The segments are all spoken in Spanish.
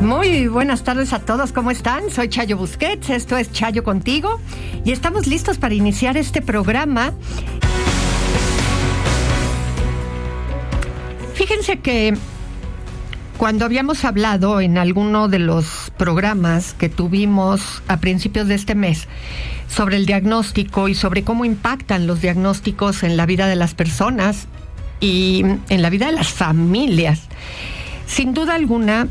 Muy buenas tardes a todos, ¿cómo están? Soy Chayo Busquets, esto es Chayo Contigo y estamos listos para iniciar este programa. Fíjense que cuando habíamos hablado en alguno de los programas que tuvimos a principios de este mes sobre el diagnóstico y sobre cómo impactan los diagnósticos en la vida de las personas y en la vida de las familias, sin duda alguna,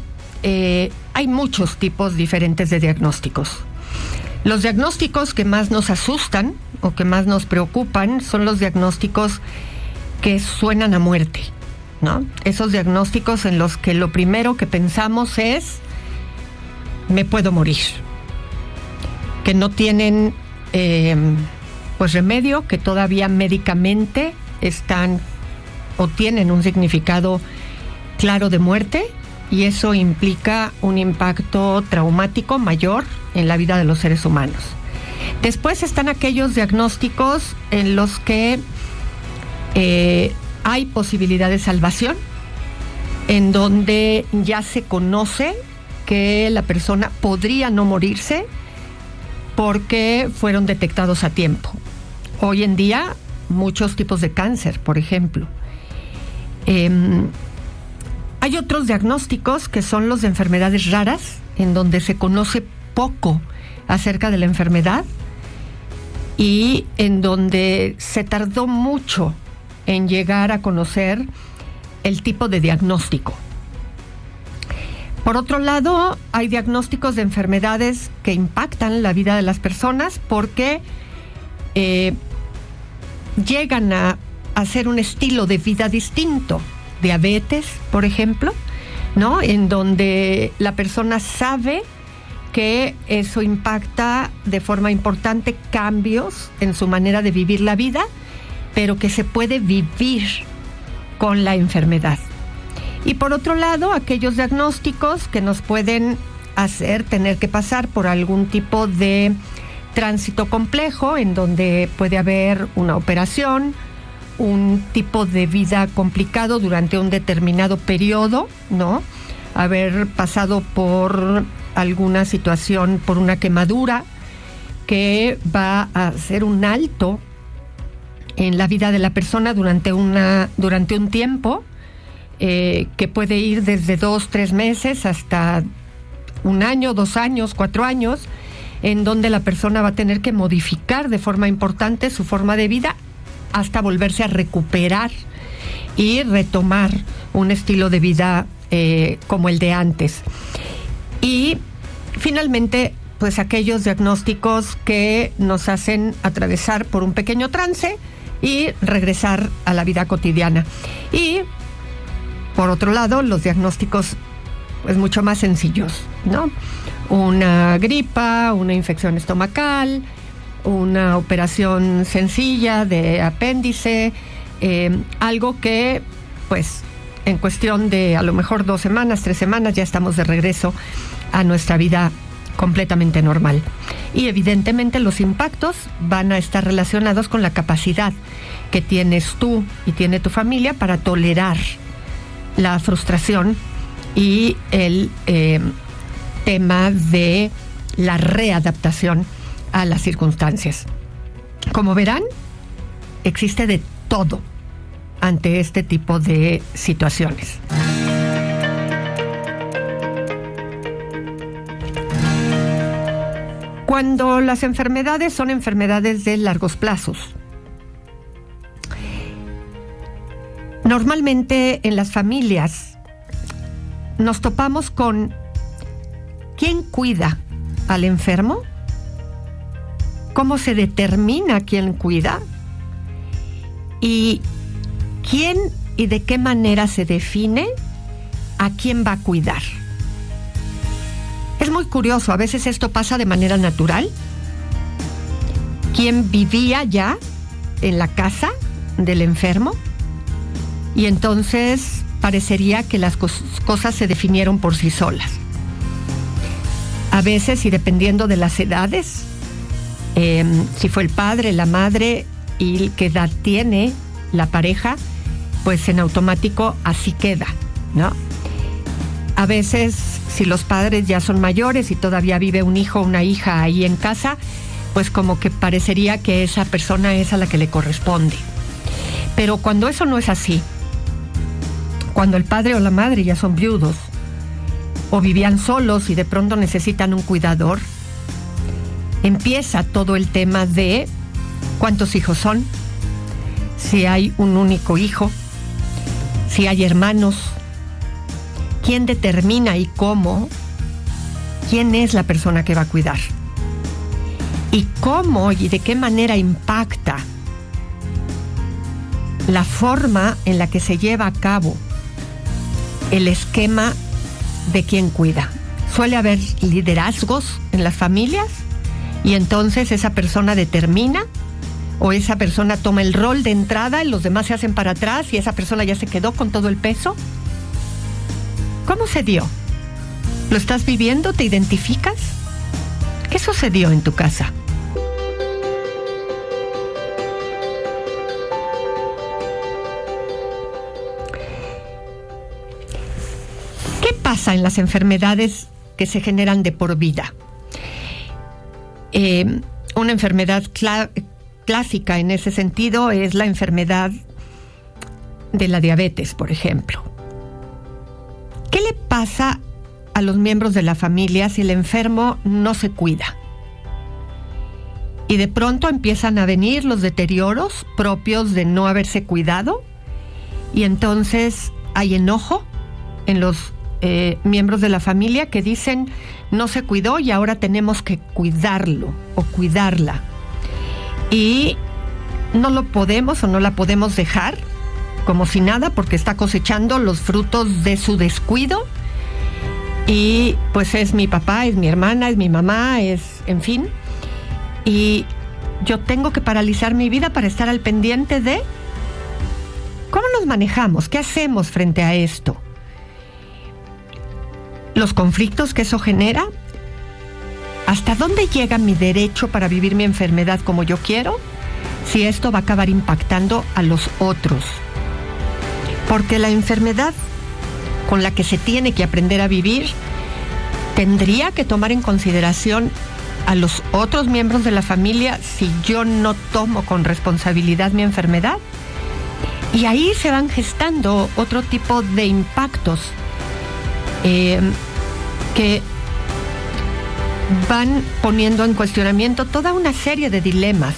hay muchos tipos diferentes de diagnósticos. Los diagnósticos que más nos asustan o que más nos preocupan son los diagnósticos que suenan a muerte, ¿no? Esos diagnósticos en los que lo primero que pensamos es me puedo morir, que no tienen pues remedio, que todavía médicamente están o tienen un significado claro de muerte, y eso implica un impacto traumático mayor en la vida de los seres humanos. Después están aquellos diagnósticos en los que hay posibilidad de salvación, en donde ya se conoce que la persona podría no morirse porque fueron detectados a tiempo. Hoy en día, muchos tipos de cáncer, por ejemplo. Hay otros diagnósticos que son los de enfermedades raras, en donde se conoce poco acerca de la enfermedad y en donde se tardó mucho en llegar a conocer el tipo de diagnóstico. Por otro lado, hay diagnósticos de enfermedades que impactan la vida de las personas porque llegan a hacer un estilo de vida distinto. Diabetes, por ejemplo, ¿no? En donde la persona sabe que eso impacta de forma importante cambios en su manera de vivir la vida, pero que se puede vivir con la enfermedad. Y por otro lado, aquellos diagnósticos que nos pueden hacer tener que pasar por algún tipo de tránsito complejo, en donde puede haber una operación, un tipo de vida complicado durante un determinado periodo, ¿no? Haber pasado por alguna situación, por una quemadura que va a hacer un alto en la vida de la persona durante un tiempo que puede ir desde 2-3 meses hasta 1 año, 2 años, 4 años, en donde la persona va a tener que modificar de forma importante su forma de vida hasta volverse a recuperar y retomar un estilo de vida como el de antes. Y finalmente, pues aquellos diagnósticos que nos hacen atravesar por un pequeño trance y regresar a la vida cotidiana. Y por otro lado, los diagnósticos pues mucho más sencillos, ¿no? Una gripa, una infección estomacal, una operación sencilla de apéndice, algo que pues en cuestión de a lo mejor 2 semanas, 3 semanas ya estamos de regreso a nuestra vida completamente normal. Y evidentemente los impactos van a estar relacionados con la capacidad que tienes tú y tiene tu familia para tolerar la frustración y el tema de la readaptación a las circunstancias. Como verán, existe de todo ante este tipo de situaciones. Cuando las enfermedades son enfermedades de largos plazos, normalmente en las familias nos topamos con ¿quién cuida al enfermo? ¿Cómo se determina quién cuida? ¿Y quién y de qué manera se define a quién va a cuidar? Es muy curioso, a veces esto pasa de manera natural. ¿Quién vivía ya en la casa del enfermo? Y entonces parecería que las cosas se definieron por sí solas. A veces, y dependiendo de las edades, si fue el padre, la madre y qué edad tiene la pareja, pues en automático así queda, ¿no? a veces, si los padres ya son mayores y todavía vive un hijo o una hija ahí en casa, pues como que parecería que esa persona es a la que le corresponde. Pero cuando eso no es así, cuando el padre o la madre ya son viudos o vivían solos y de pronto necesitan un cuidador, empieza todo el tema de cuántos hijos son, si hay un único hijo, si hay hermanos, quién determina y cómo, quién es la persona que va a cuidar y cómo y de qué manera impacta la forma en la que se lleva a cabo el esquema de quien cuida. Suele haber liderazgos en las familias y entonces esa persona determina o esa persona toma el rol de entrada y los demás se hacen para atrás y esa persona ya se quedó con todo el peso. ¿Cómo se dio? ¿Lo estás viviendo? ¿Te identificas? ¿Qué sucedió en tu casa? ¿Qué pasa en las enfermedades que se generan de por vida? Una enfermedad clásica en ese sentido es la enfermedad de la diabetes, por ejemplo. ¿Qué le pasa a los miembros de la familia si el enfermo no se cuida? Y de pronto empiezan a venir los deterioros propios de no haberse cuidado y entonces hay enojo en los miembros de la familia que dicen no se cuidó y ahora tenemos que cuidarlo o cuidarla. Y no lo podemos o no la podemos dejar como si nada porque está cosechando los frutos de su descuido y pues es mi papá, es mi hermana, es mi mamá, en fin, y yo tengo que paralizar mi vida para estar al pendiente de cómo nos manejamos, qué hacemos frente a esto, los conflictos que eso genera, hasta dónde llega mi derecho para vivir mi enfermedad como yo quiero, si esto va a acabar impactando a los otros. Porque la enfermedad con la que se tiene que aprender a vivir tendría que tomar en consideración a los otros miembros de la familia si yo no tomo con responsabilidad mi enfermedad. Y ahí se van gestando otro tipo de impactos que van poniendo en cuestionamiento toda una serie de dilemas.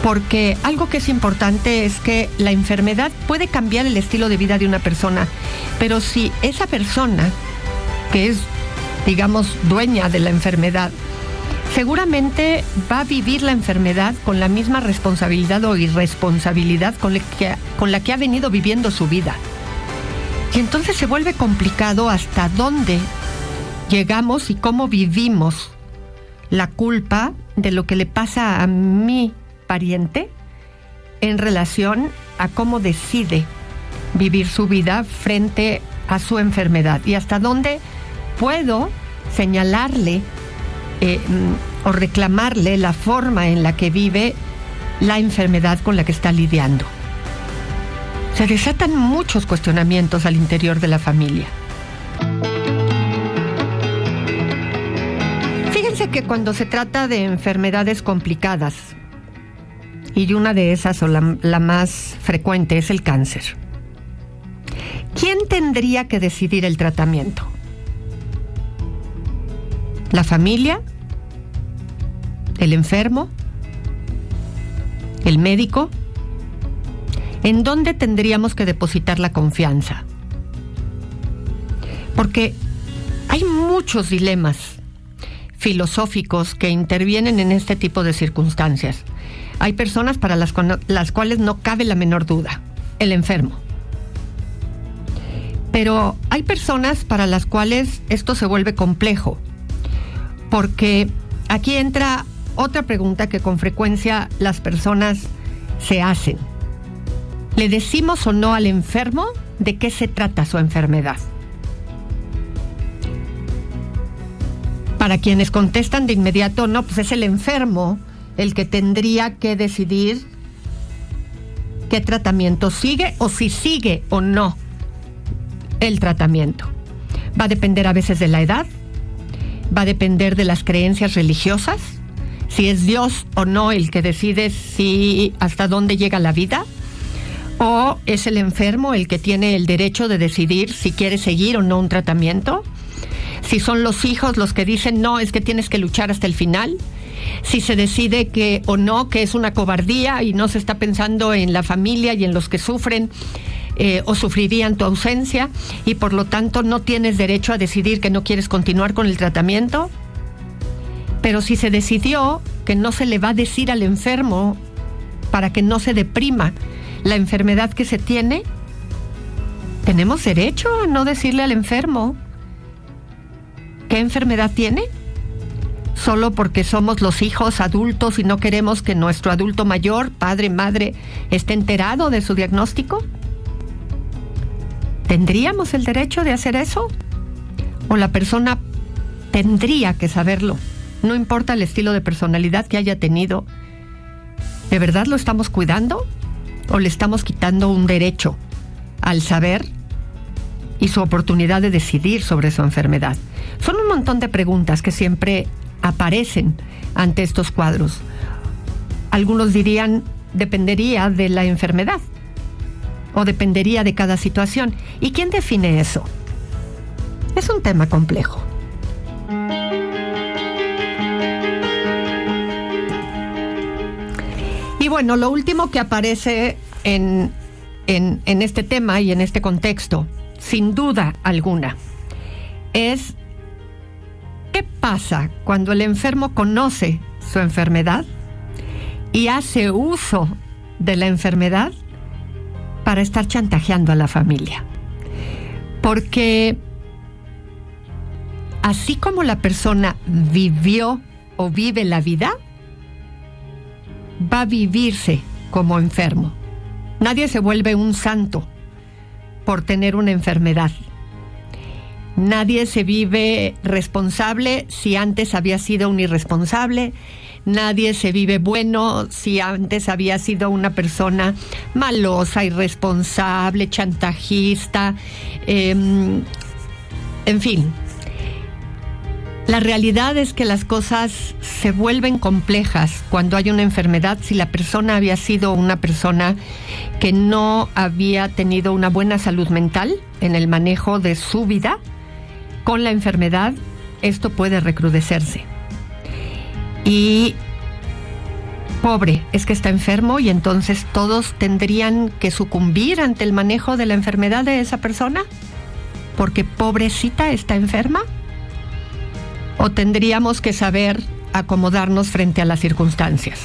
Porque algo que es importante es que la enfermedad puede cambiar el estilo de vida de una persona, pero si esa persona, que es, digamos, dueña de la enfermedad, seguramente va a vivir la enfermedad con la misma responsabilidad o irresponsabilidad con la que ha venido viviendo su vida. Y entonces se vuelve complicado hasta dónde llegamos y cómo vivimos la culpa de lo que le pasa a mi pariente en relación a cómo decide vivir su vida frente a su enfermedad y hasta dónde puedo señalarle o reclamarle la forma en la que vive la enfermedad con la que está lidiando. Se desatan muchos cuestionamientos al interior de la familia. Fíjense que cuando se trata de enfermedades complicadas, y una de esas, o la más frecuente, es el cáncer, ¿quién tendría que decidir el tratamiento? ¿La familia? ¿El enfermo? ¿El médico? ¿En dónde tendríamos que depositar la confianza? Porque hay muchos dilemas filosóficos que intervienen en este tipo de circunstancias. Hay personas para las cuales no cabe la menor duda, el enfermo. Pero hay personas para las cuales esto se vuelve complejo, porque aquí entra otra pregunta que con frecuencia las personas se hacen. ¿Le decimos o no al enfermo de qué se trata su enfermedad? Para quienes contestan de inmediato, no, pues es el enfermo el que tendría que decidir qué tratamiento sigue o si sigue o no el tratamiento. Va a depender a veces de la edad, va a depender de las creencias religiosas, si es Dios o no el que decide si hasta dónde llega la vida, o es el enfermo el que tiene el derecho de decidir si quiere seguir o no un tratamiento, si son los hijos los que dicen no, es que tienes que luchar hasta el final, si se decide que o no, que es una cobardía y no se está pensando en la familia y en los que sufren o sufrirían tu ausencia, y por lo tanto no tienes derecho a decidir que no quieres continuar con el tratamiento. Pero si se decidió que no se le va a decir al enfermo para que no se deprima la enfermedad que se tiene, tenemos derecho a no decirle al enfermo qué enfermedad tiene, solo porque somos los hijos adultos y no queremos que nuestro adulto mayor, padre, madre, esté enterado de su diagnóstico. ¿Tendríamos el derecho de hacer eso? ¿O la persona tendría que saberlo? No importa el estilo de personalidad que haya tenido. ¿De verdad lo estamos cuidando? ¿O le estamos quitando un derecho al saber y su oportunidad de decidir sobre su enfermedad? Son un montón de preguntas que siempre aparecen ante estos cuadros. Algunos dirían, dependería de la enfermedad o dependería de cada situación. ¿Y quién define eso? Es un tema complejo. Y bueno, lo último que aparece en este tema y en este contexto, sin duda alguna, es ¿qué pasa cuando el enfermo conoce su enfermedad y hace uso de la enfermedad para estar chantajeando a la familia? Porque así como la persona vivió o vive la vida, va a vivirse como enfermo. Nadie se vuelve un santo por tener una enfermedad. Nadie se vive responsable si antes había sido un irresponsable. Nadie se vive bueno si antes había sido una persona malosa, irresponsable, chantajista, en fin. La realidad es que las cosas se vuelven complejas cuando hay una enfermedad. Si la persona había sido una persona que no había tenido una buena salud mental en el manejo de su vida, con la enfermedad esto puede recrudecerse. Y pobre, es que está enfermo y entonces todos tendrían que sucumbir ante el manejo de la enfermedad de esa persona, porque pobrecita está enferma. ¿O tendríamos que saber acomodarnos frente a las circunstancias?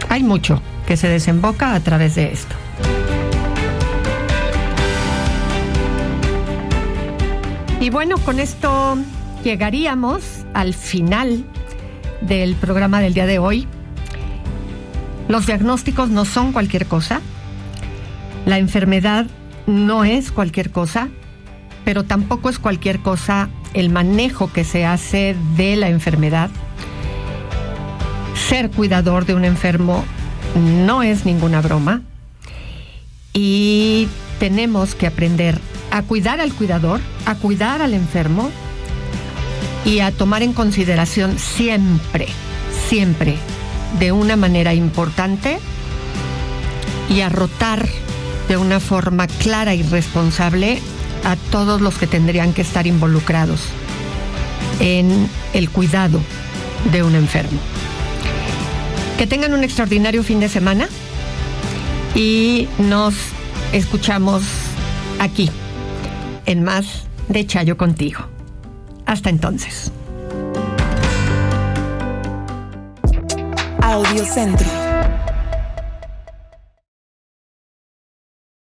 Hay mucho que se desemboca a través de esto. Y bueno, con esto llegaríamos al final del programa del día de hoy. Los diagnósticos no son cualquier cosa. La enfermedad no es cualquier cosa, pero tampoco es cualquier cosa el manejo que se hace de la enfermedad. Ser cuidador de un enfermo no es ninguna broma y tenemos que aprender a cuidar al cuidador, a cuidar al enfermo y a tomar en consideración siempre, siempre, de una manera importante y a rotar de una forma clara y responsable a todos los que tendrían que estar involucrados en el cuidado de un enfermo. Que tengan un extraordinario fin de semana y nos escuchamos aquí en más de Chayo Contigo. Hasta entonces. Audiocentro.